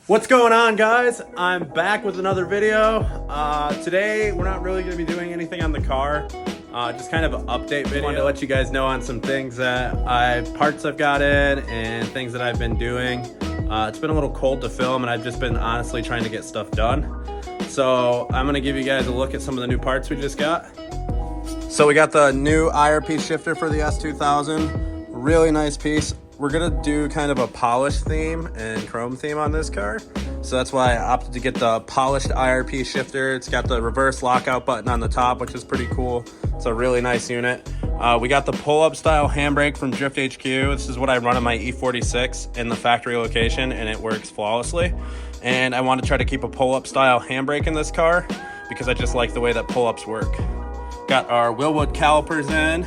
What's going on, guys? I'm back with another video. Today we're not really going to be doing anything on the car, just kind of an update video. I wanted to let you guys know on some things that parts I've got in and things that I've been doing. It's been a little cold to film and I've just been honestly trying to get stuff done. So I'm going to give you guys a look at some of the new parts we just got. So we got the new IRP shifter for the S2000, really nice piece. We're gonna do kind of a polished theme and chrome theme on this car. So that's why I opted to get the polished IRP shifter. It's got the reverse lockout button on the top, which is pretty cool. It's a really nice unit. We got the pull-up style handbrake from Drift HQ. This is what I run on my E46 in the factory location, and it works flawlessly. And I want to try to keep a pull-up style handbrake in this car because I just like the way that pull-ups work. Got our Willwood calipers in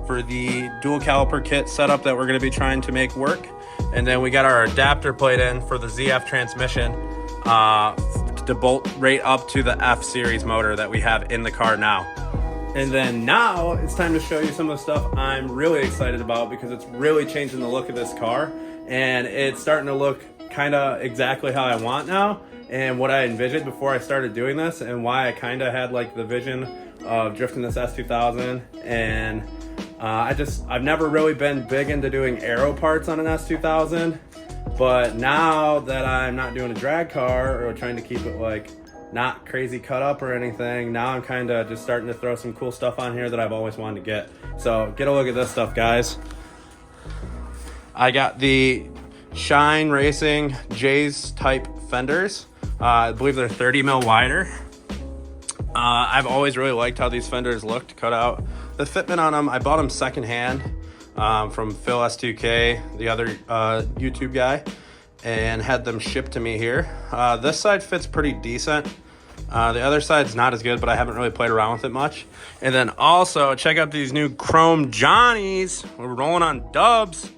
for the dual caliper kit setup that we're going to be trying to make work. And then we got our adapter plate in for the ZF transmission to bolt right up to the F series motor that we have in the car now. And then now it's time to show you some of the stuff I'm really excited about because it's really changing the look of this car and it's starting to look kind of exactly how I want now and what I envisioned before I started doing this and why I kind of had like the vision of drifting this S2000. And I've never really been big into doing aero parts on an S2000, but now that I'm not doing a drag car or trying to keep it like not crazy cut up or anything, now I'm kind of just starting to throw some cool stuff on here that I've always wanted to get. So get a look at this stuff, guys. I got the Shine Racing J's type fenders. I believe they're 30 mil wider. I've always really liked how these fenders looked cut out. The fitment on them, I bought them secondhand from Phil S2K, the other YouTube guy, and had them shipped to me here. This side fits pretty decent. The other side's not as good, but I haven't really played around with it much. And then also, check out these new Chrome Johnnies. We're rolling on dubs.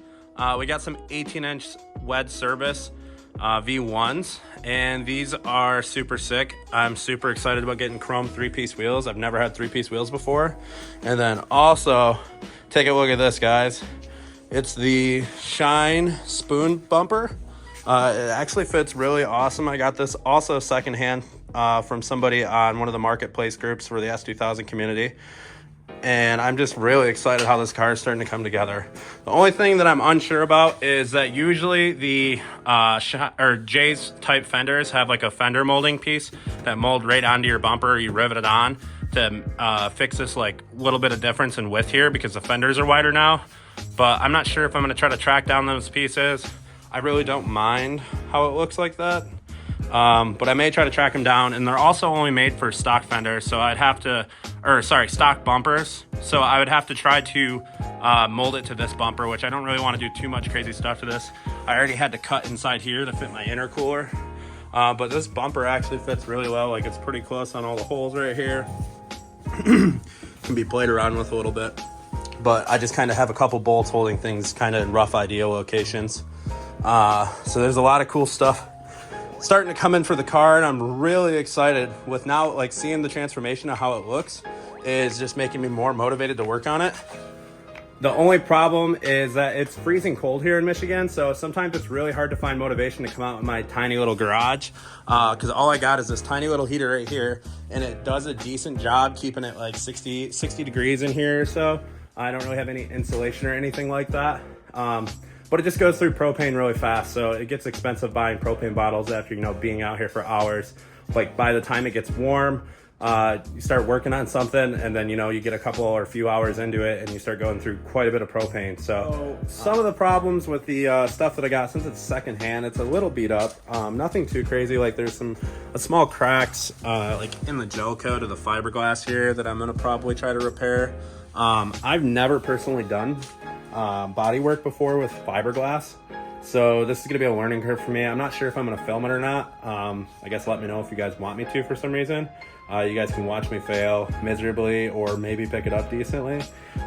We got some 18-inch wedge service V1s, and these are super sick. I'm super excited about getting chrome 3-piece wheels. I've never had 3-piece wheels before. And then also take a look at this, guys. It's the Shine spoon bumper. It actually fits really awesome. I got this also secondhand from somebody on one of the marketplace groups for the S2000 community. And I'm just really excited how this car is starting to come together. The only thing that I'm unsure about is that usually the J's type fenders have like a fender molding piece that mold right onto your bumper. You rivet it on to fix this like little bit of difference in width here because the fenders are wider now. But I'm not sure if I'm going to try to track down those pieces. I really don't mind how it looks like that. But I may try to track them down, and they're also only made for stock fenders, so I'd have to, stock bumpers. So I would have to try to mold it to this bumper, which I don't really want to do too much crazy stuff to this. I already had to cut inside here to fit my intercooler, but this bumper actually fits really well. Like it's pretty close on all the holes right here. Can be played around with a little bit, but I just kind of have a couple bolts holding things kind of in rough ideal locations. So there's a lot of cool stuff starting to come in for the car, and I'm really excited with now like seeing the transformation of how it looks is just making me more motivated to work on it. The only problem is that it's freezing cold here in Michigan, so sometimes it's really hard to find motivation to come out in my tiny little garage because all I got is this tiny little heater right here, and it does a decent job keeping it like 60 degrees in here or so. I don't really have any insulation or anything like that. But it just goes through propane really fast, so it gets expensive buying propane bottles after, being out here for hours. Like by the time it gets warm, you start working on something, and then, you get a couple or a few hours into it, and you start going through quite a bit of propane. So some of the problems with the stuff that I got, since it's secondhand, it's a little beat up. Nothing too crazy. Like there's a small cracks like in the gel coat of the fiberglass here that I'm gonna probably try to repair. I've never personally done body work before with fiberglass, so this is gonna be a learning curve for me. I'm not sure if I'm gonna film it or not. I guess let me know if you guys want me to for some reason. You guys can watch me fail miserably or maybe pick it up decently.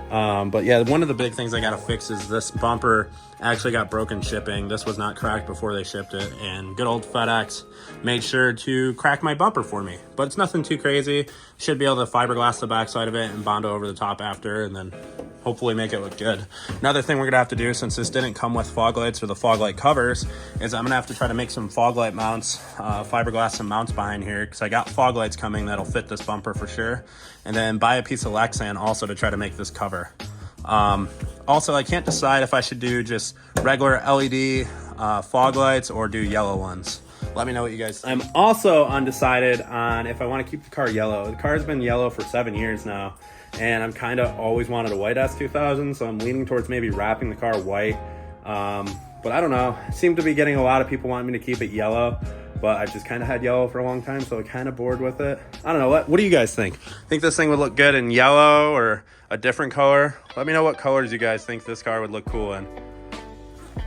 But yeah, one of the big things I gotta fix is this bumper actually got broken shipping. This was not cracked before they shipped it, and good old FedEx made sure to crack my bumper for me. But it's nothing too crazy. Should be able to fiberglass the backside of it and Bondo over the top after, and then hopefully make it look good. Another thing we're gonna have to do, since this didn't come with fog lights or the fog light covers, is I'm gonna have to try to make some fog light mounts, fiberglass and mounts behind here, because I got fog lights coming that'll fit this bumper for sure. And then buy a piece of Lexan also to try to make this cover. Also, I can't decide if I should do just regular LED fog lights or do yellow ones. Let me know what you guys think. I'm also undecided on if I want to keep the car yellow. The car's been yellow for 7 years now, and I'm kind of always wanted a white S2000, so I'm leaning towards maybe wrapping the car white. But I don't know. I seem to be getting a lot of people wanting me to keep it yellow, but I've just kind of had yellow for a long time, so I'm kind of bored with it. I don't know. What do you guys think? Think this thing would look good in yellow or a different color? Let me know what colors you guys think this car would look cool in.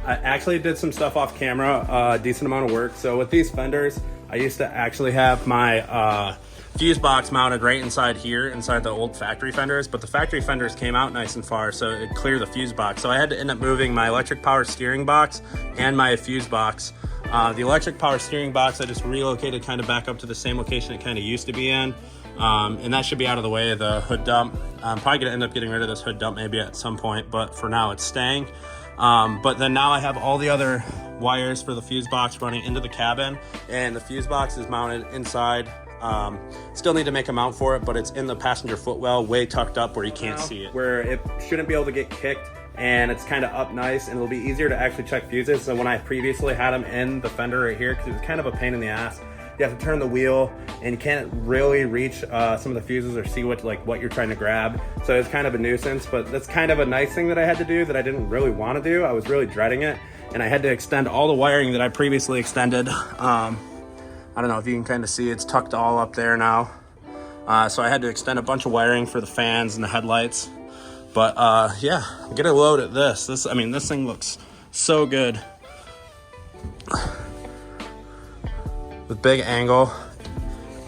I actually did some stuff off camera, a decent amount of work. So with these fenders, I used to actually have my fuse box mounted right inside here, inside the old factory fenders, but the factory fenders came out nice and far, so it cleared the fuse box. So I had to end up moving my electric power steering box and my fuse box. The electric power steering box, I just relocated kind of back up to the same location it kind of used to be in. And that should be out of the way of the hood dump. I'm probably gonna end up getting rid of this hood dump maybe at some point, but for now it's staying. But then now I have all the other wires for the fuse box running into the cabin, and the fuse box is mounted inside. Still need to make a mount for it, but it's in the passenger footwell, way tucked up where you can't see it. Where it shouldn't be able to get kicked, and it's kind of up nice, and it'll be easier to actually check fuses than when I previously had them in the fender right here, because it was kind of a pain in the ass. You have to turn the wheel, and you can't really reach some of the fuses or see what you're trying to grab. So it's kind of a nuisance, but that's kind of a nice thing that I had to do that I didn't really want to do. I was really dreading it, and I had to extend all the wiring that I previously extended. I don't know if you can kind of see, it's tucked all up there now. So I had to extend a bunch of wiring for the fans and the headlights. But yeah, get a load at this. This thing looks so good. With big angle.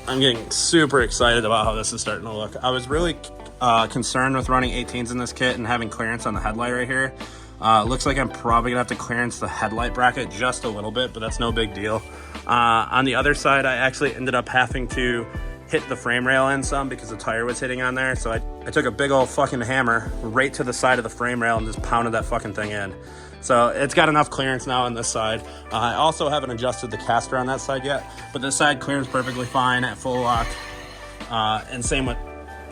I'm getting super excited about how this is starting to look. I was really concerned with running 18s in this kit and having clearance on the headlight right here. Looks like I'm probably gonna have to clearance the headlight bracket just a little bit, but that's no big deal. On the other side, I actually ended up having to hit the frame rail in some because the tire was hitting on there. So I took a big old fucking hammer right to the side of the frame rail and just pounded that fucking thing in. So it's got enough clearance now on this side. I also haven't adjusted the caster on that side yet, but this side clears perfectly fine at full lock. And same with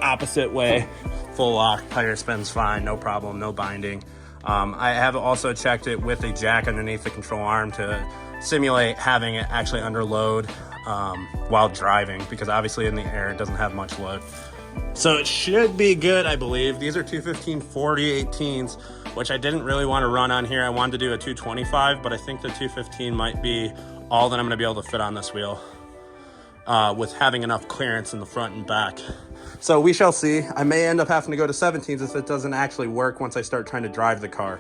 opposite way, full lock, tire spins fine, no problem, no binding. I have also checked it with a jack underneath the control arm to simulate having it actually under load while driving, because obviously in the air it doesn't have much load. So it should be good, I believe. These are 215/40 18s, which I didn't really want to run on here. I wanted to do a 225, but I think the 215 might be all that I'm going to be able to fit on this wheel with having enough clearance in the front and back. So we shall see. I may end up having to go to 17s if it doesn't actually work once I start trying to drive the car.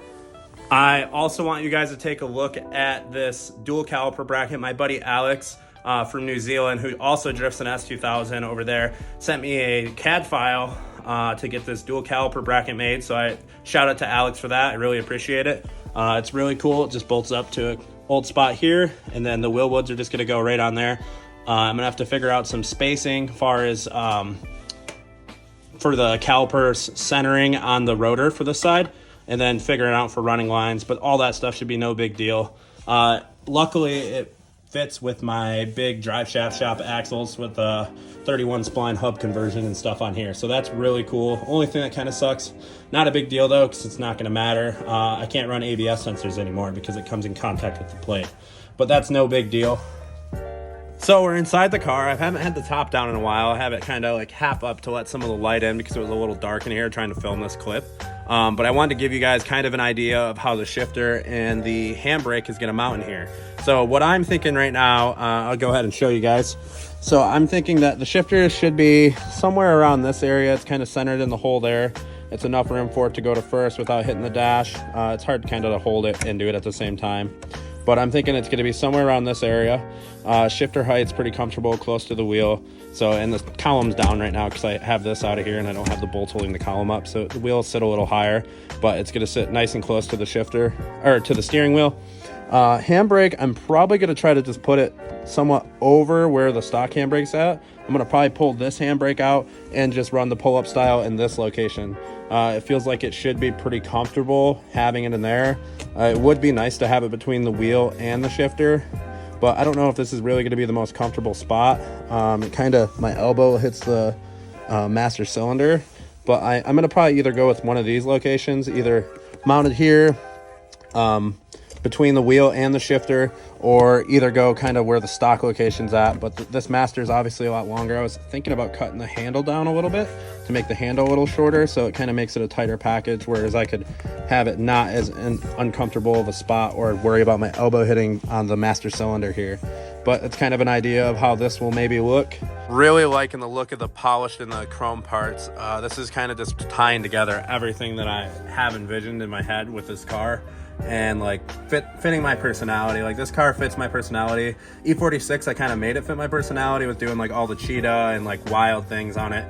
I also want you guys to take a look at this dual caliper bracket. My buddy Alex from New Zealand, who also drifts an S2000 over there, sent me a CAD file to get this dual caliper bracket made. So I shout out to Alex for that. I really appreciate it. It's really cool. It just bolts up to an old spot here, and then the wheel woods are just gonna go right on there. I'm gonna have to figure out some spacing as far as for the calipers centering on the rotor for this side, and then figuring out for running lines, but all that stuff should be no big deal. Luckily it fits with my big drive shaft shop axles with the 31 spline hub conversion and stuff on here, so that's really cool. Only thing that kind of sucks, not a big deal though, because it's not going to matter. I can't run ABS sensors anymore because it comes in contact with the plate, but that's no big deal. So we're inside the car. I haven't had the top down in a while. I have it kind of like half up to let some of the light in because it was a little dark in here trying to film this clip. But I wanted to give you guys kind of an idea of how the shifter and the handbrake is going to mount in here. So what I'm thinking right now, I'll go ahead and show you guys. So I'm thinking that the shifter should be somewhere around this area. It's kind of centered in the hole there. It's enough room for it to go to first without hitting the dash. It's hard kind of to hold it and do it at the same time. But I'm thinking it's going to be somewhere around this area. Shifter height's pretty comfortable, close to the wheel. So, and the column's down right now because I have this out of here and I don't have the bolts holding the column up. So the wheels sit a little higher, but it's going to sit nice and close to the shifter, or to the steering wheel. Handbrake, I'm probably going to try to just put it somewhat over where the stock handbrake's at. I'm going to probably pull this handbrake out and just run the pull-up style in this location. It feels like it should be pretty comfortable having it in there. It would be nice to have it between the wheel and the shifter, but I don't know if this is really going to be the most comfortable spot. It kind of, my elbow hits the master cylinder, but I'm going to probably either go with one of these locations, either mounted here, between the wheel and the shifter, or either go kind of where the stock location's at. But this master is obviously a lot longer. I was thinking about cutting the handle down a little bit to make the handle a little shorter, so it kind of makes it a tighter package, whereas I could have it not as uncomfortable of a spot or worry about my elbow hitting on the master cylinder here. But it's kind of an idea of how this will maybe look. Really liking the look of the polished and the chrome parts. This is kind of just tying together everything that I have envisioned in my head with this car, and like fitting my personality. Like, this car fits my personality. E46, I kind of made it fit my personality with doing like all the cheetah and like wild things on it.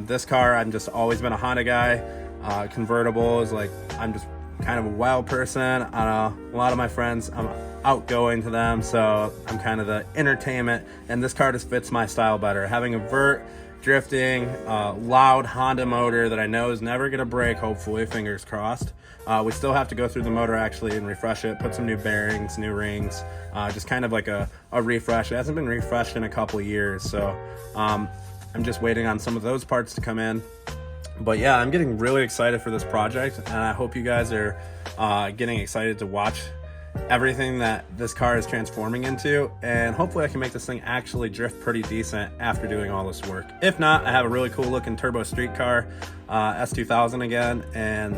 This car, I've just always been a Honda guy. Convertible is like, I'm just kind of a wild person. A lot of my friends, I'm outgoing to them, so I'm kind of the entertainment, and this car just fits my style better. Having a vert, drifting, loud Honda motor that I know is never gonna break, hopefully, fingers crossed. We still have to go through the motor actually and refresh it, put some new bearings, new rings, just kind of like a refresh. It hasn't been refreshed in a couple of years, so I'm just waiting on some of those parts to come in. But yeah, I'm getting really excited for this project, and I hope you guys are getting excited to watch everything that this car is transforming into, and hopefully I can make this thing actually drift pretty decent after doing all this work. If not, I have a really cool looking turbo street car, S2000 again, and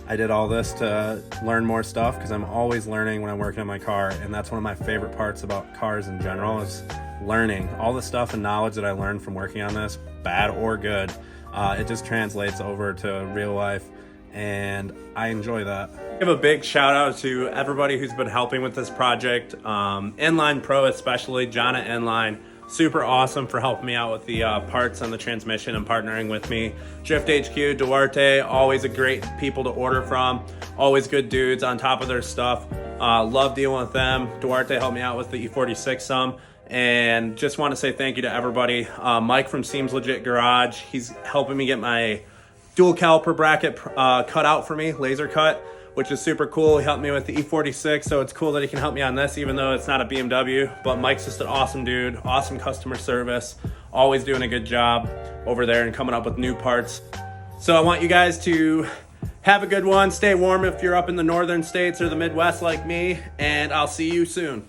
I did all this to learn more stuff because I'm always learning when I'm working on my car, and that's one of my favorite parts about cars in general, is learning. All the stuff and knowledge that I learned from working on this, bad or good, it just translates over to real life, and I enjoy that. Give a big shout out to everybody who's been helping with this project. Inline Pro especially, John at Inline, super awesome for helping me out with the parts on the transmission and partnering with me. Drift HQ, Duarte, always a great people to order from, always good dudes on top of their stuff. Love dealing with them. Duarte helped me out with the E46 some. And just want to say thank you to everybody. Mike from Seems Legit Garage, he's helping me get my dual caliper bracket cut out for me, laser cut, which is super cool. He helped me with the E46, so it's cool that he can help me on this, even though it's not a BMW. But Mike's just an awesome dude, awesome customer service, always doing a good job over there and coming up with new parts. So I want you guys to have a good one. Stay warm if you're up in the northern states or the Midwest like me, and I'll see you soon.